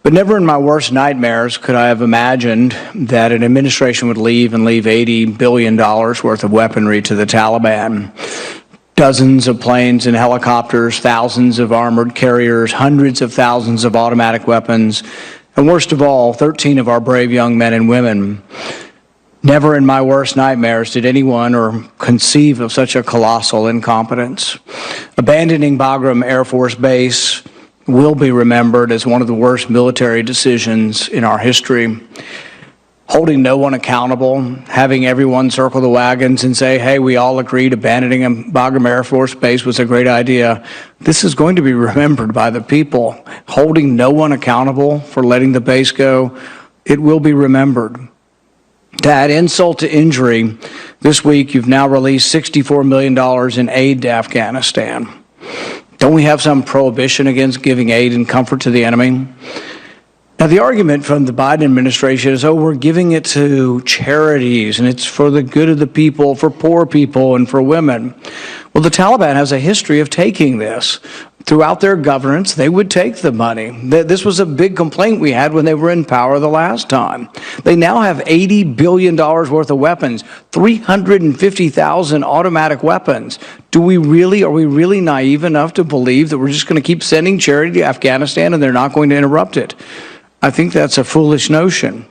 But never in my worst nightmares could I have imagined that an administration would leave $80 billion worth of weaponry to the Taliban. Dozens of planes and helicopters, thousands of armored carriers, hundreds of thousands of automatic weapons, and worst of all, 13 of our brave young men and women. Never in my worst nightmares did anyone or conceive of such a colossal incompetence. Abandoning Bagram Air Force Base will be remembered as one of the worst military decisions in our history. Holding no one accountable, having everyone circle the wagons and say, hey, we all agreed abandoning Bagram Air Force Base was a great idea. This is going to be remembered by the people. Holding no one accountable for letting the base go, it will be remembered. To add insult to injury, this week you've now released $64 million in aid to Afghanistan. Don't we have some prohibition against giving aid and comfort to the enemy? Now, the argument from the Biden administration is, oh, we're giving it to charities, and it's for the good of the people, for poor people, and for women. Well, the Taliban has a history of taking this. Throughout their governance, they would take the money. This was a big complaint we had when they were in power the last time. They now have $80 billion worth of weapons, 350,000 automatic weapons. Are we really naive enough to believe that we're just going to keep sending charity to Afghanistan and they're not going to interrupt it? I think that's a foolish notion.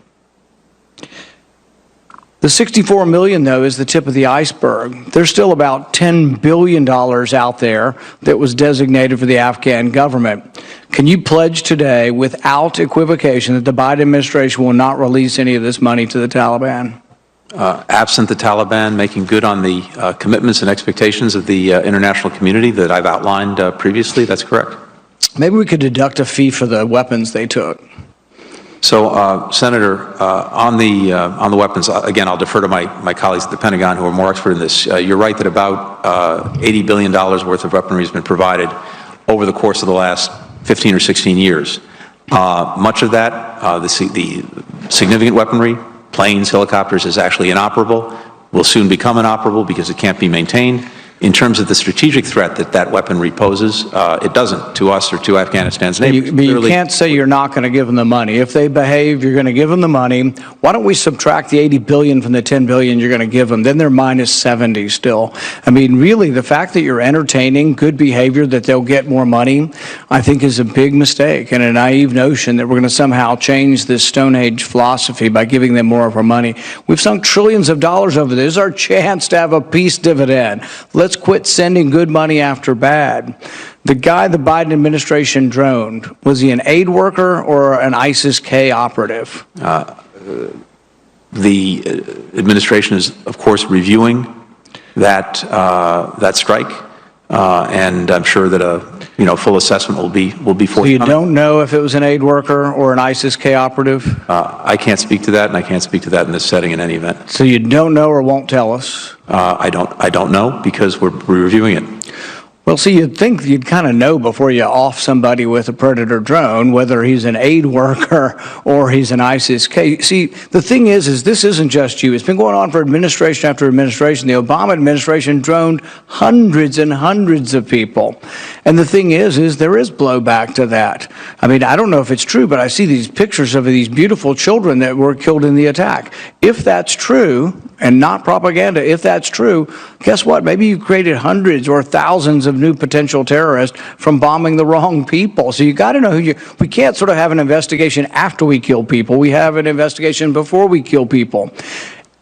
The $64 million, though, is the tip of the iceberg. There's still about $10 billion out there that was designated for the Afghan government. Can you pledge today, without equivocation, that the Biden administration will not release any of this money to the Taliban? Absent the Taliban making good on the commitments and expectations of the international community that I've outlined previously, that's correct. Maybe we could deduct a fee for the weapons they took. So, Senator, on the weapons, again, I'll defer to my colleagues at the Pentagon who are more expert in this. You're right that about $80 billion worth of weaponry has been provided over the course of the last 15 or 16 years. Much of that, the significant weaponry, planes, helicopters, is actually inoperable, will soon become inoperable because it can't be maintained. In terms of the strategic threat that weaponry poses, it doesn't to us or to Afghanistan's neighbors. But you can't say you're not going to give them the money. If they behave, you're going to give them the money. Why don't we subtract the $80 billion from the $10 billion you're going to give them? Then they're minus 70 still. I mean, really, the fact that you're entertaining good behavior, that they'll get more money, I think is a big mistake and a naive notion that we're going to somehow change this Stone Age philosophy by giving them more of our money. We've sunk trillions of dollars over this. This is our chance to have a peace dividend. Let's quit sending good money after bad. The guy the Biden administration droned, was he an aid worker or an ISIS-K operative? The administration is, of course, reviewing that strike, and I'm sure that a full assessment will be forthcoming. So you don't know if it was an aid worker or an ISIS-K operative? I can't speak to that, and I can't speak to that in this setting in any event. So you don't know or won't tell us? I don't know because we're reviewing it. Well, see, you'd think you'd kind of know before you off somebody with a Predator drone, whether he's an aid worker or he's an ISIS-K. See, the thing is this isn't just you. It's been going on for administration after administration. The Obama administration droned hundreds and hundreds of people. And the thing is there is blowback to that. I mean, I don't know if it's true, but I see these pictures of these beautiful children that were killed in the attack. If that's true, and not propaganda, if that's true, guess what? Maybe you created hundreds or thousands of new potential terrorists from bombing the wrong people. So you got to know who we can't sort of have an investigation after we kill people. We have an investigation before we kill people.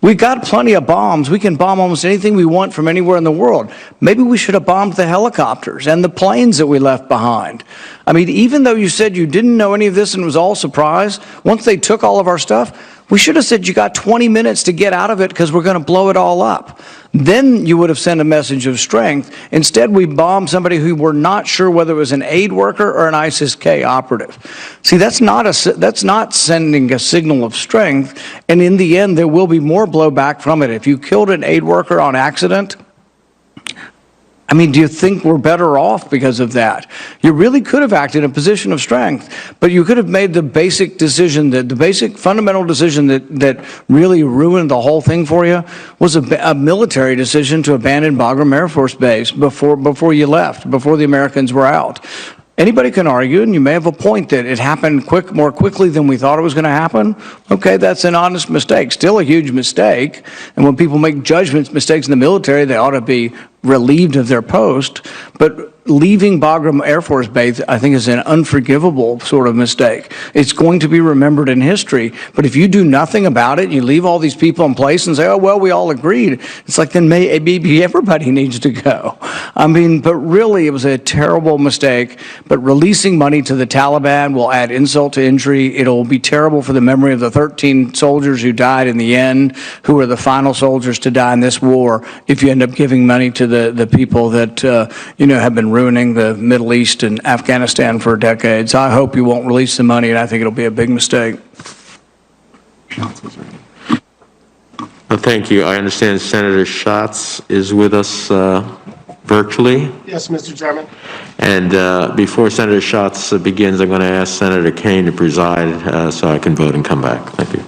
We've got plenty of bombs. We can bomb almost anything we want from anywhere in the world. Maybe we should have bombed the helicopters and the planes that we left behind. I mean, even though you said you didn't know any of this and it was all surprise, once they took all of our stuff, we should have said you got 20 minutes to get out of it because we're going to blow it all up. Then you would have sent a message of strength. Instead, we bombed somebody who we're not sure whether it was an aid worker or an ISIS-K operative. See, that's not sending a signal of strength. And in the end, there will be more blowback from it. If you killed an aid worker on accident, I mean, do you think we're better off because of that? You really could have acted in a position of strength, but you could have made the basic decision, the basic fundamental decision that really ruined the whole thing for you was a military decision to abandon Bagram Air Force Base before you left, before the Americans were out. Anybody can argue, and you may have a point that it happened more quickly than we thought it was going to happen. Okay, that's an honest mistake, still a huge mistake. And when people make mistakes in the military, they ought to be relieved of their post. But leaving Bagram Air Force Base, I think, is an unforgivable sort of mistake. It's going to be remembered in history. But if you do nothing about it, you leave all these people in place and say, oh, well, we all agreed. It's like, then maybe everybody needs to go. I mean, but really, it was a terrible mistake. But releasing money to the Taliban will add insult to injury. It'll be terrible for the memory of the 13 soldiers who died in the end, who were the final soldiers to die in this war, if you end up giving money to the people that, have been ruining the Middle East and Afghanistan for decades. I hope you won't release the money, and I think it'll be a big mistake. Well, thank you. I understand Senator Schatz is with us virtually. Yes, Mr. Chairman. And before Senator Schatz begins, I'm going to ask Senator Kaine to preside so I can vote and come back. Thank you.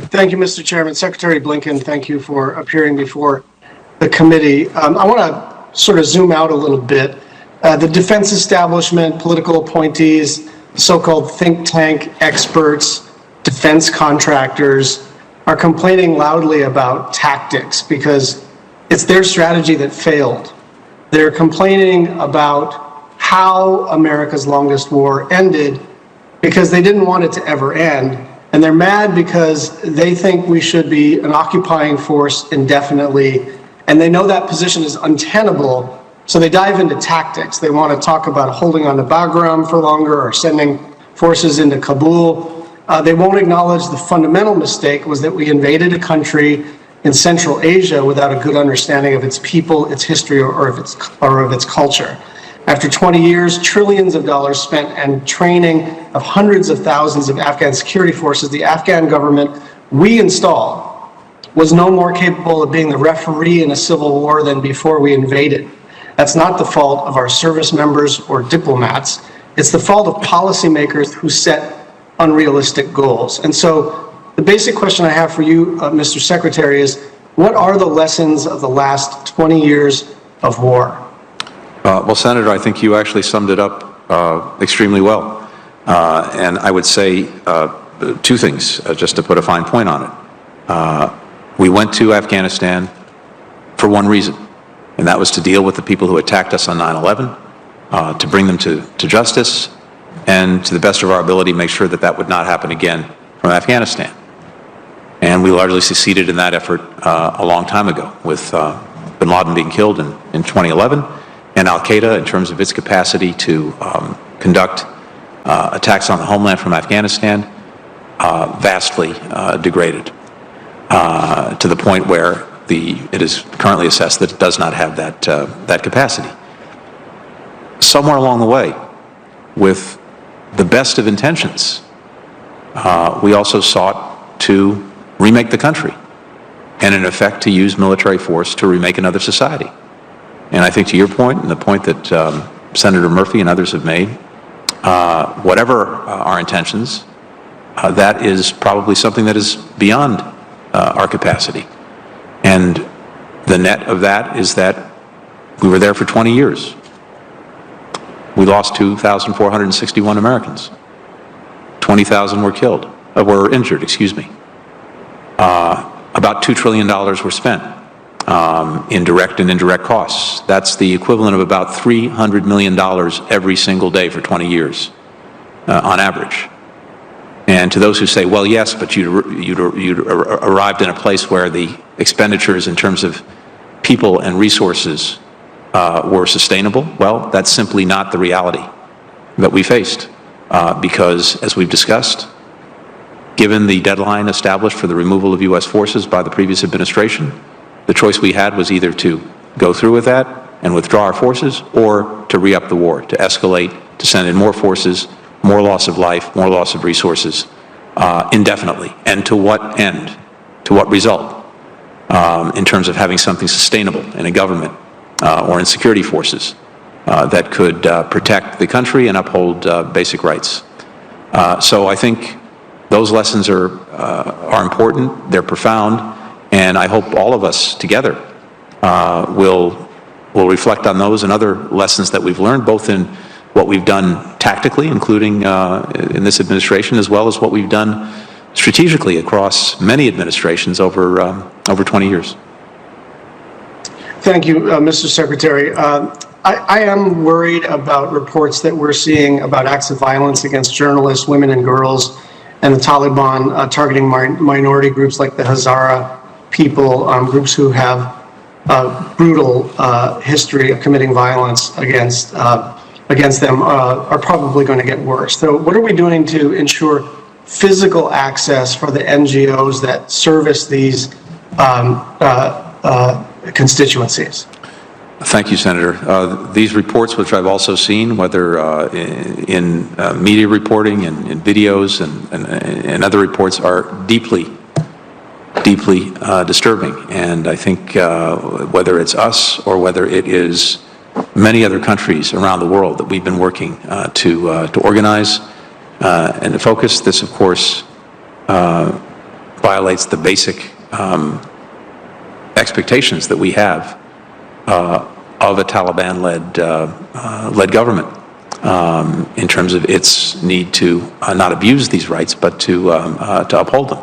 Thank you, Mr. Chairman. Secretary Blinken, thank you for appearing before the committee. I want to sort of zoom out a little bit. The defense establishment, political appointees, so-called think tank experts, defense contractors are complaining loudly about tactics because it's their strategy that failed. They're complaining about how America's longest war ended because they didn't want it to ever end. And they're mad because they think we should be an occupying force indefinitely. And they know that position is untenable. So they dive into tactics. They want to talk about holding on to Bagram for longer or sending forces into Kabul. They won't acknowledge the fundamental mistake was that we invaded a country in Central Asia without a good understanding of its people, its history, or of its culture. After 20 years, trillions of dollars spent and training of hundreds of thousands of Afghan security forces, the Afghan government we installed was no more capable of being the referee in a civil war than before we invaded. That's not the fault of our service members or diplomats. It's the fault of policymakers who set unrealistic goals. And so the basic question I have for you, Mr. Secretary, is what are the lessons of the last 20 years of war? Well, Senator, I think you actually summed it up extremely well. And I would say two things, just to put a fine point on it. We went to Afghanistan for one reason, and that was to deal with the people who attacked us on 9/11, to bring them to justice, and to the best of our ability, make sure that that would not happen again from Afghanistan. And we largely succeeded in that effort a long time ago, with bin Laden being killed in 2011, and al-Qaeda, in terms of its capacity to conduct attacks on the homeland from Afghanistan, vastly degraded to the point where it is currently assessed that it does not have that capacity. Somewhere along the way, with the best of intentions, we also sought to remake the country, and in effect to use military force to remake another society. And I think to your point, and the point that Senator Murphy and others have made, whatever our intentions, that is probably something that is beyond our capacity. And the net of that is that we were there for 20 years. We lost 2,461 Americans. 20,000 were injured, excuse me. About $2 trillion were spent in direct and indirect costs. That's the equivalent of about $300 million every single day for 20 years, on average. And to those who say, well, yes, but you'd arrived in a place where the expenditures in terms of people and resources were sustainable, well, that's simply not the reality that we faced. Because, as we've discussed, given the deadline established for the removal of U.S. forces by the previous administration, the choice we had was either to go through with that and withdraw our forces, or to re-up the war, to escalate, to send in more forces, more loss of life, more loss of resources, indefinitely. And to what end? To what result? In terms of having something sustainable in a government or in security forces that could protect the country and uphold basic rights. So I think those lessons are important, they're profound, and I hope all of us together will we'll reflect on those and other lessons that we've learned, both in what we've done tactically, including in this administration, as well as what we've done strategically across many administrations over 20 years. Thank you, Mr. Secretary. I am worried about reports that we're seeing about acts of violence against journalists, women and girls, and the Taliban targeting minority groups like the Hazara people, groups who have brutal history of committing violence against them are probably going to get worse. So what are we doing to ensure physical access for the NGOs that service these constituencies? Thank you, Senator. These reports, which I've also seen, whether in media reporting and in videos and other reports, are deeply disturbing. And I think whether it's us or whether it is many other countries around the world that we've been working to organize and to focus, this, of course, violates the basic expectations that we have of a Taliban-led government in terms of its need to not abuse these rights, but to uphold them.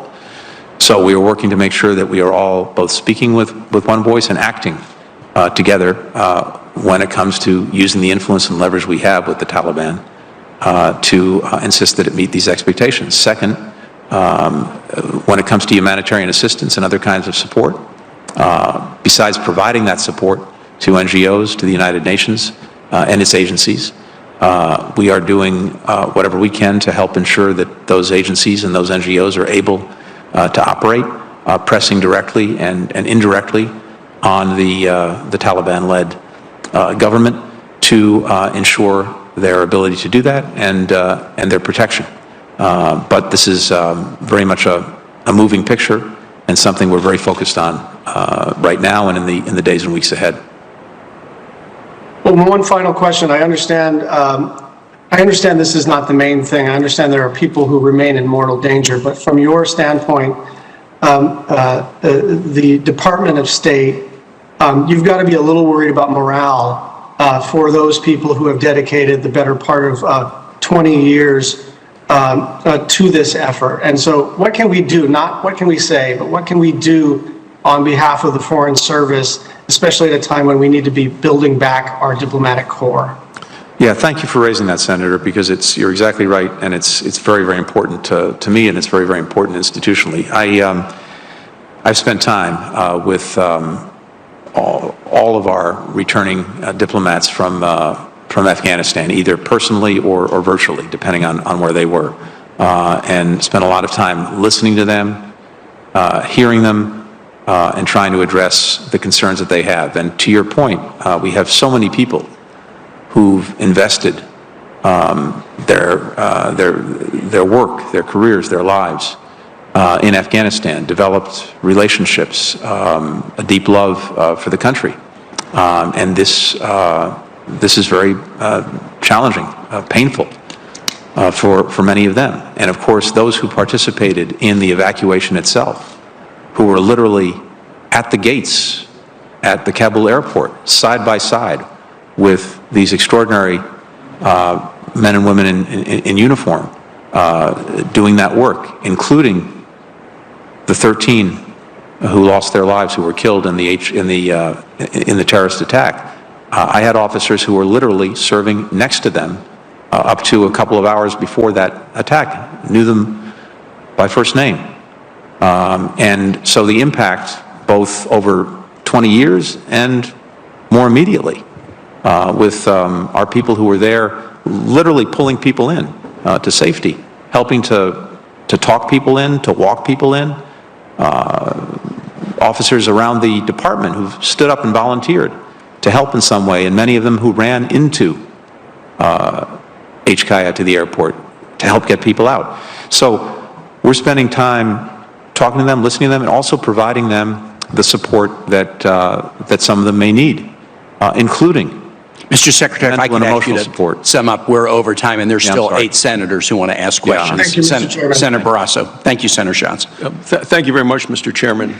So we are working to make sure that we are all both speaking with one voice and acting together when it comes to using the influence and leverage we have with the Taliban to insist that it meet these expectations. Second, when it comes to humanitarian assistance and other kinds of support, besides providing that support to NGOs, to the United Nations and its agencies, we are doing whatever we can to help ensure that those agencies and those NGOs are able to operate, pressing directly and indirectly on the Taliban-led government to ensure their ability to do that and their protection. But this is very much a moving picture and something we're very focused on right now and in the days and weeks ahead. Well, one final question. I understand this is not the main thing. I understand there are people who remain in mortal danger. But from your standpoint, the Department of State, you've got to be a little worried about morale for those people who have dedicated the better part of 20 years to this effort. And so what can we do? Not what can we say, but what can we do on behalf of the Foreign Service, especially at a time when we need to be building back our diplomatic corps? Yeah, thank you for raising that, Senator, because you're exactly right, and it's very, very important to me, and it's very, very important institutionally. I've spent time with all of our returning diplomats from Afghanistan, either personally or virtually, depending on where they were, and spent a lot of time listening to them, hearing them, and trying to address the concerns that they have. And to your point, we have so many people who've invested their work, their careers, their lives in Afghanistan, developed relationships, a deep love for the country, and this is very challenging, painful for many of them. And of course, those who participated in the evacuation itself, who were literally at the gates at the Kabul airport, side by side with these extraordinary men and women in uniform doing that work, including the 13 who lost their lives, who were killed in the terrorist attack. I had officers who were literally serving next to them up to a couple of hours before that attack, knew them by first name. And so the impact, both over 20 years and more immediately, with our people who were there literally pulling people in to safety, helping to talk people in, to walk people in, officers around the department who stood up and volunteered to help in some way, and many of them who ran into HKIA to the airport to help get people out. So we're spending time talking to them, listening to them, and also providing them the support that some of them may need, including Mr. Secretary, if I can ask you to support. sum up, we're over time, and there's still 8 senators who want to ask questions. Thank you, Mr. Chairman. Senator Barrasso. Thank you, Senator Schatz. Thank you very much, Mr. Chairman.